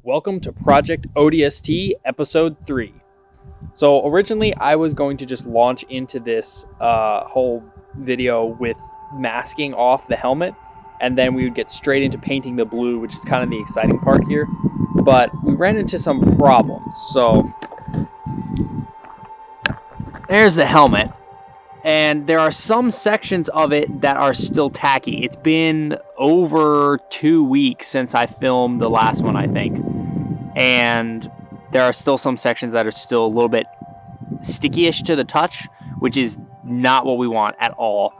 Welcome to Project ODST Episode 3. So originally I was going to just launch into this whole video with masking off the helmet, and then we would get straight into painting the blue, which is kind of the exciting part here. But we ran into some problems. So there's the helmet. And there are some sections of it that are still tacky. It's been over 2 weeks since I filmed the last one, I think. And there are still some sections that are still a little bit sticky-ish to the touch, which is not what we want at all.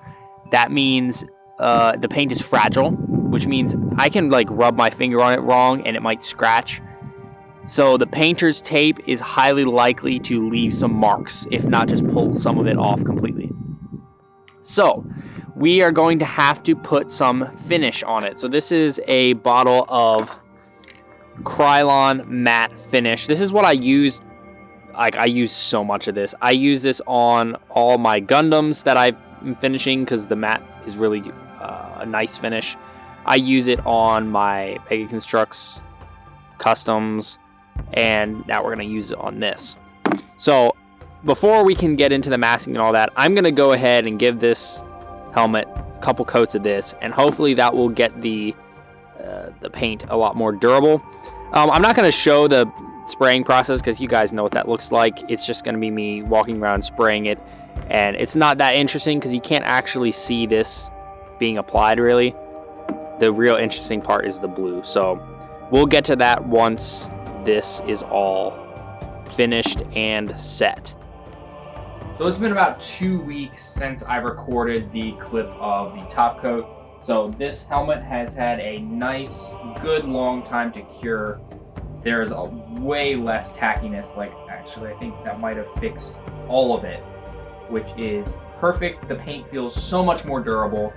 That means the paint is fragile, which means I can rub my finger on it wrong and it might scratch. So the painter's tape is highly likely to leave some marks, if not just pull some of it off completely. So we are going to have to put some finish on it. So this is a bottle of Krylon matte finish. This is what I use. I use so much of this. I use this on all my Gundams that I'm finishing because the matte is really a nice finish. I use it on my Mega Construx customs, and now we're going to use it on this. So before we can get into the masking and all that, I'm going to go ahead and give this helmet a couple coats of this, and hopefully that will get the paint a lot more durable. I'm not going to show the spraying process because you guys know what that looks like. It's just going to be me walking around spraying it, and it's not that interesting because you can't actually see this being applied really. The real interesting part is the blue, so we'll get to that once this is all finished and set. So it's been about 2 weeks since I recorded the clip of the top coat. So this helmet has had a nice, good long time to cure. There is a way less tackiness. Actually, I think that might have fixed all of it, which is perfect. The paint feels so much more durable,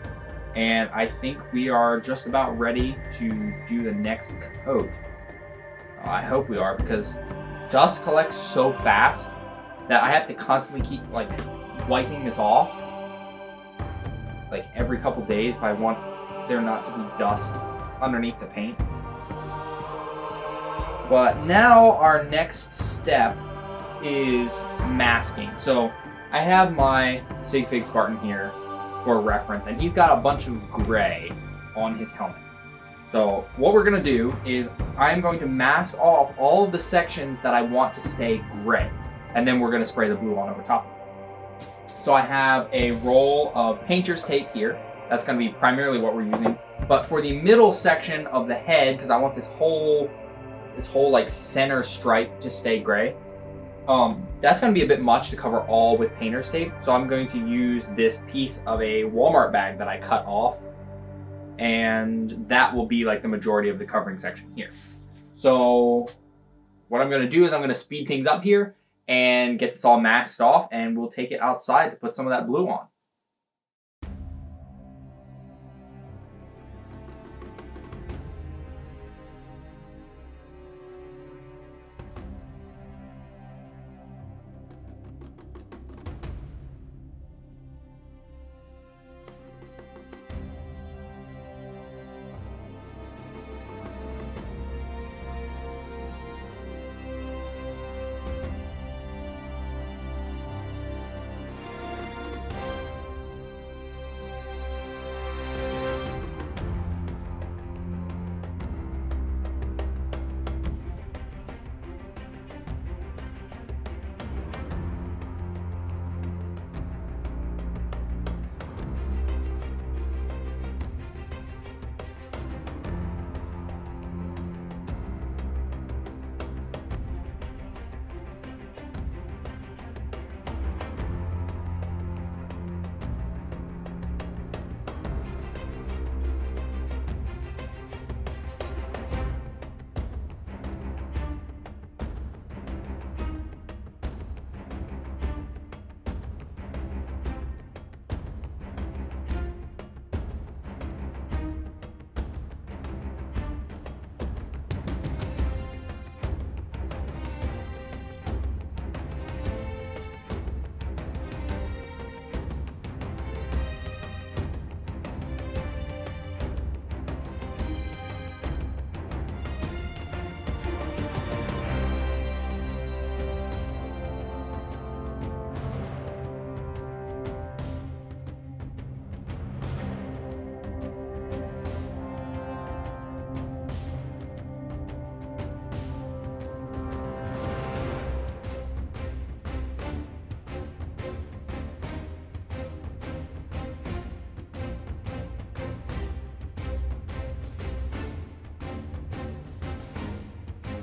and I think we are just about ready to do the next coat. I hope we are, because dust collects so fast that I have to constantly keep wiping this off every couple days if I want there not to be dust underneath the paint. But now our next step is masking. So I have my sig-fig Spartan here for reference, and he's got a bunch of gray on his helmet. So what we're going to do is I'm going to mask off all of the sections that I want to stay gray, and then we're going to spray the blue on over top of it. So I have a roll of painter's tape here. That's going to be primarily what we're using. But for the middle section of the head, because I want this whole center stripe to stay gray, that's going to be a bit much to cover all with painter's tape. So I'm going to use this piece of a Walmart bag that I cut off, and that will be the majority of the covering section here. So what I'm going to do is I'm going to speed things up here and get this all masked off, and we'll take it outside to put some of that blue on.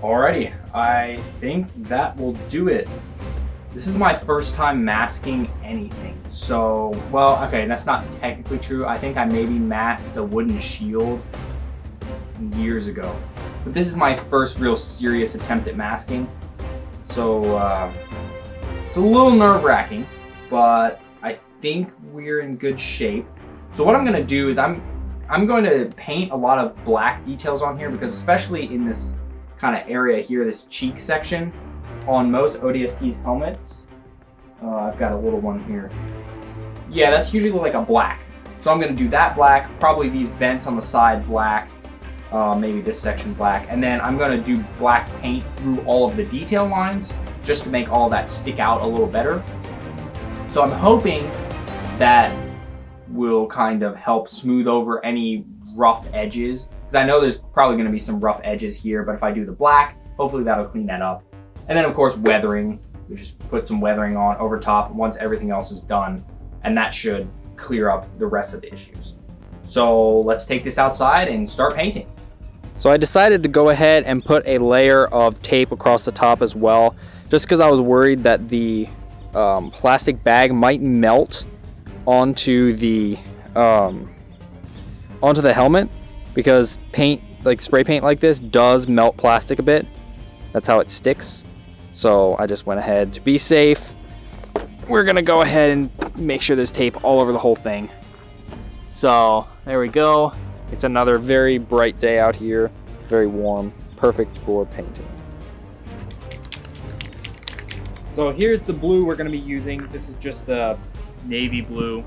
Alrighty, I think that will do it. This is my first time masking anything. So, well, okay, that's not technically true. I think I maybe masked a wooden shield years ago. But this is my first real serious attempt at masking. So, it's a little nerve-wracking, but I think we're in good shape. So what I'm gonna do is I'm going to paint a lot of black details on here, because especially in this kind of area here, this cheek section, on most ODST helmets, I've got a little one here. Yeah, that's usually like a black. So I'm gonna do that black, probably these vents on the side black, maybe this section black, and then I'm gonna do black paint through all of the detail lines just to make all that stick out a little better. So I'm hoping that will kind of help smooth over any rough edges, because I know there's probably gonna be some rough edges here, but if I do the black, hopefully that'll clean that up. And then of course weathering, we just put some weathering on over top once everything else is done, and that should clear up the rest of the issues. So let's take this outside and start painting. So I decided to go ahead and put a layer of tape across the top as well, just because I was worried that the plastic bag might melt onto the helmet, because paint, like spray paint like this, does melt plastic a bit. That's how it sticks. So I just went ahead to be safe. We're gonna go ahead and make sure there's tape all over the whole thing. So there we go. It's another very bright day out here, very warm, perfect for painting. So here's the blue we're gonna be using. This is just the navy blue.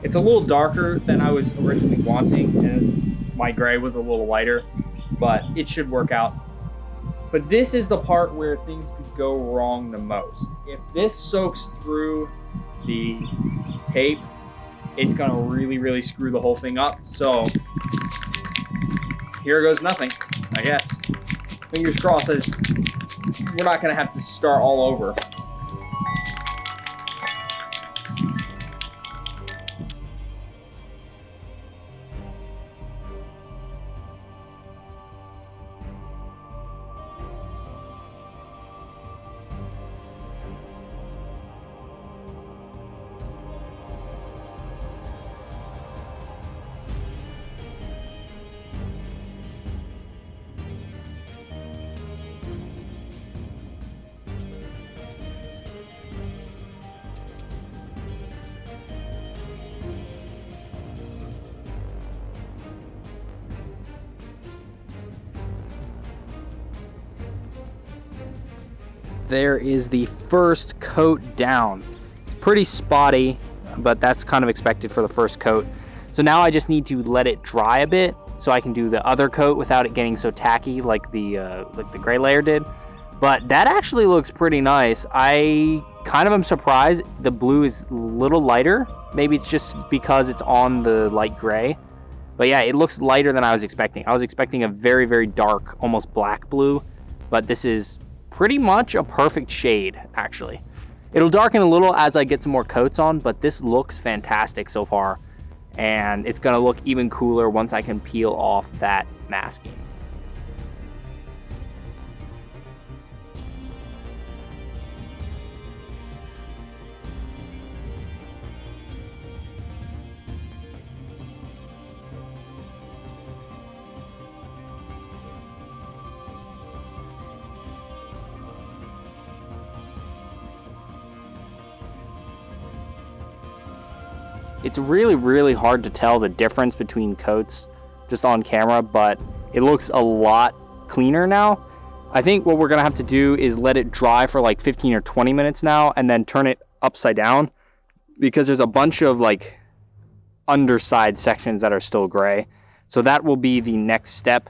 It's a little darker than I was originally wanting, and my gray was a little lighter, but it should work out. But this is the part where things could go wrong the most. If this soaks through the tape, it's gonna really, really screw the whole thing up. So here goes nothing, I guess. Fingers crossed, we're not gonna have to start all over. There is the first coat down. It's pretty spotty, but that's kind of expected for the first coat. So now I just need to let it dry a bit so I can do the other coat without it getting so tacky like the gray layer did. But that actually looks pretty nice. I kind of am surprised the blue is a little lighter. Maybe it's just because it's on the light gray. But yeah, it looks lighter than I was expecting. I was expecting a very, very dark, almost black blue, but this is pretty much a perfect shade, actually. It'll darken a little as I get some more coats on, but this looks fantastic so far. And it's gonna look even cooler once I can peel off that masking. It's really, really hard to tell the difference between coats just on camera, but it looks a lot cleaner now. I think what we're gonna have to do is let it dry for like 15 or 20 minutes now and then turn it upside down, because there's a bunch of like underside sections that are still gray. So that will be the next step,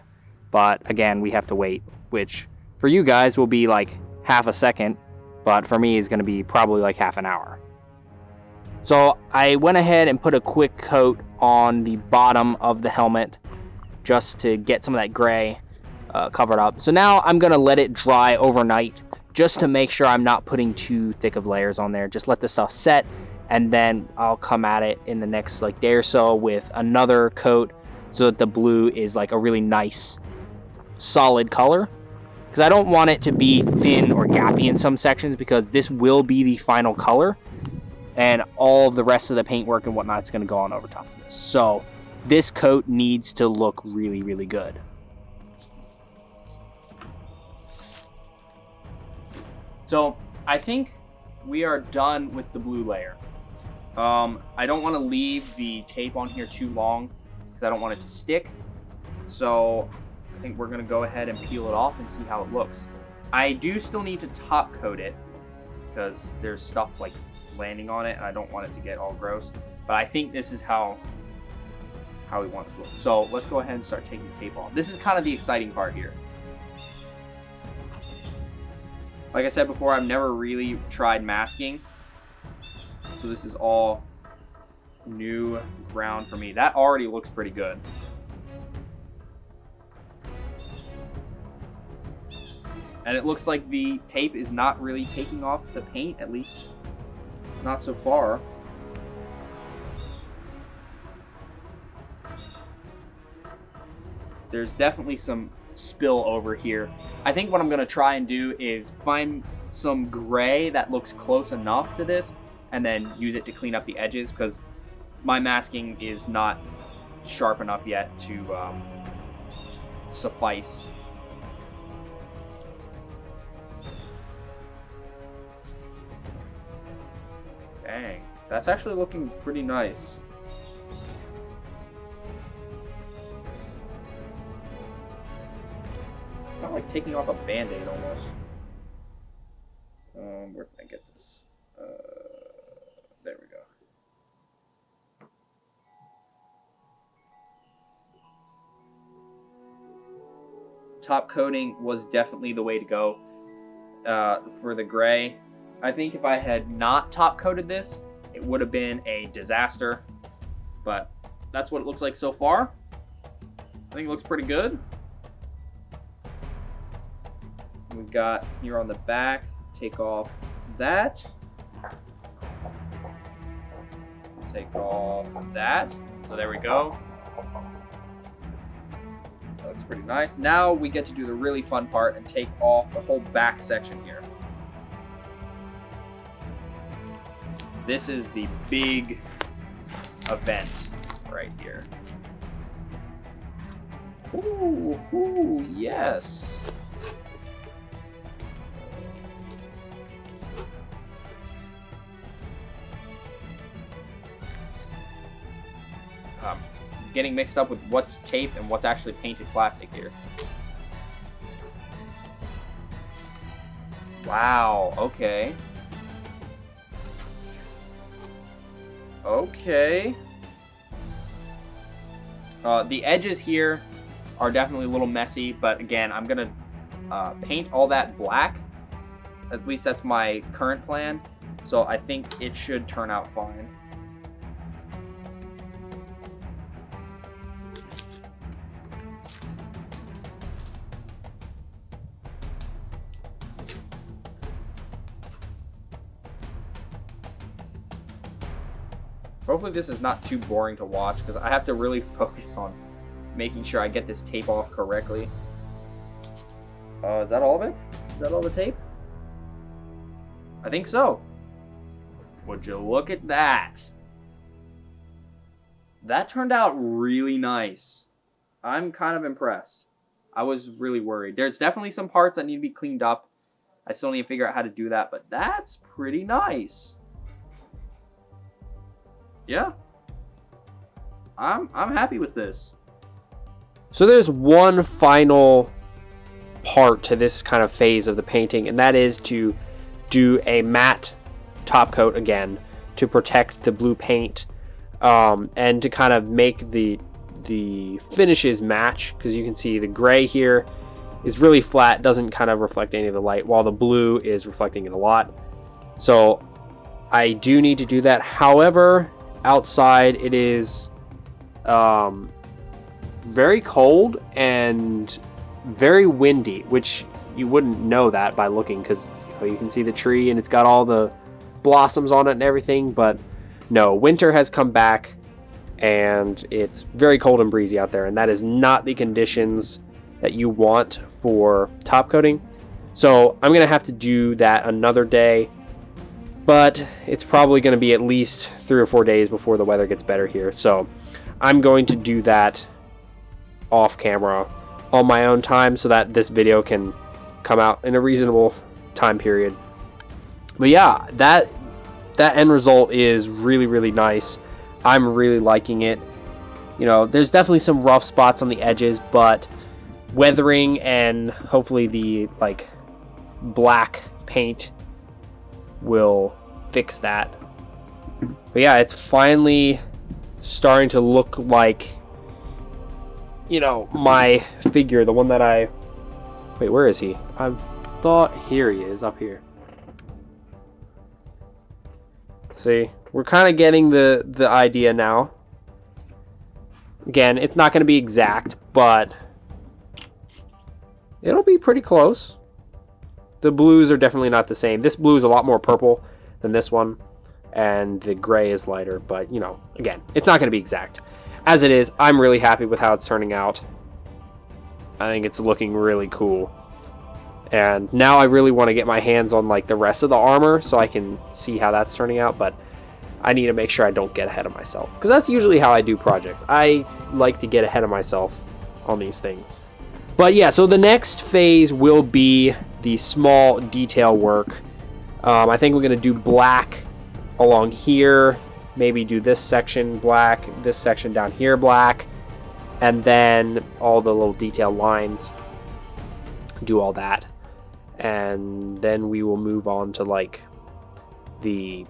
but again, we have to wait, which for you guys will be like half a second, but for me is gonna be probably like half an hour. So I went ahead and put a quick coat on the bottom of the helmet just to get some of that gray covered up. So now I'm gonna let it dry overnight just to make sure I'm not putting too thick of layers on there. Just let the stuff set, and then I'll come at it in the next like day or so with another coat so that the blue is like a really nice solid color. because I don't want it to be thin or gappy in some sections, because this will be the final color, and all of the rest of the paintwork and whatnot is going to go on over top of this. So this coat needs to look really, really good. So I think we are done with the blue layer. I don't want to leave the tape on here too long because I don't want it to stick. So I think we're going to go ahead and peel it off and see how it looks. I do still need to top coat it because there's stuff like landing on it and I don't want it to get all gross. But I think this is how we want it to look. So let's go ahead and start taking the tape off. This is kind of the exciting part here. Like I said before, I've never really tried masking. So this is all new ground for me. That already looks pretty good. And it looks like the tape is not really taking off the paint, at least not so far. There's definitely some spill over here. I think what I'm gonna try and do is find some gray that looks close enough to this and then use it to clean up the edges, because my masking is not sharp enough yet to suffice. Dang, that's actually looking pretty nice. Kind of like taking off a band-aid almost. Where can I get this? There we go. Top coating was definitely the way to go for the gray. I think if I had not top coated this, it would have been a disaster. But that's what it looks like so far. I think it looks pretty good. We've got here on the back, take off that. Take off that. So there we go. That looks pretty nice. Now we get to do the really fun part and take off the whole back section here. This is the big event right here. Ooh, ooh, yes. Getting mixed up with what's tape and what's actually painted plastic here. Wow, okay. Okay. The edges here are definitely a little messy, but again, I'm gonna paint all that black. At least that's my current plan. So I think it should turn out fine. Hopefully this is not too boring to watch, because I have to really focus on making sure I get this tape off correctly. Is that all of it? Is that all the tape? I think so. Would you look at that? That turned out really nice. I'm kind of impressed. I was really worried. There's definitely some parts that need to be cleaned up. I still need to figure out how to do that, but that's pretty nice. Yeah, I'm happy with this. So there's one final part to this kind of phase of the painting, and that is to do a matte top coat again to protect the blue paint, and to kind of make the finishes match, because you can see the gray here is really flat, doesn't kind of reflect any of the light, while the blue is reflecting it a lot. So I do need to do that. However, outside it is very cold and very windy, which you wouldn't know that by looking, because you can see the tree and it's got all the blossoms on it and everything. But no, winter has come back and it's very cold and breezy out there, and that is not the conditions that you want for top coating. So I'm going to have to do that another day, but it's probably going to be at least 3 or 4 days before the weather gets better here. So I'm going to do that off camera on my own time so that this video can come out in a reasonable time period. But yeah, that end result is really, really nice. I'm really liking it. You know, there's definitely some rough spots on the edges, but weathering and hopefully the like black paint will fix that. But yeah, it's finally starting to look like, you know, my figure, the one that I... Wait, where is he? I thought... Here he is, up here. See? We're kind of getting the idea now. Again, it's not going to be exact, but it'll be pretty close. The blues are definitely not the same. This blue is a lot more purple than this one, and the gray is lighter, but, you know, again, it's not going to be exact. As it is, I'm really happy with how it's turning out. I think it's looking really cool. And now I really want to get my hands on like the rest of the armor so I can see how that's turning out, but I need to make sure I don't get ahead of myself, because that's usually how I do projects. I like to get ahead of myself on these things. But yeah, so the next phase will be the small detail work. I think we're going to do black along here, maybe do this section black, this section down here black, and then all the little detail lines, do all that. And then we will move on to like the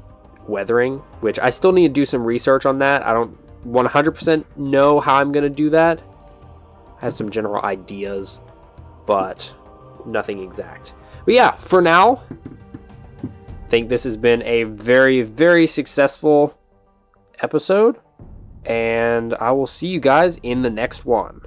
weathering, which I still need to do some research on that. I don't 100% know how I'm going to do that. I have some general ideas, but nothing exact. But yeah, for now, I think this has been a very, very successful episode, and I will see you guys in the next one.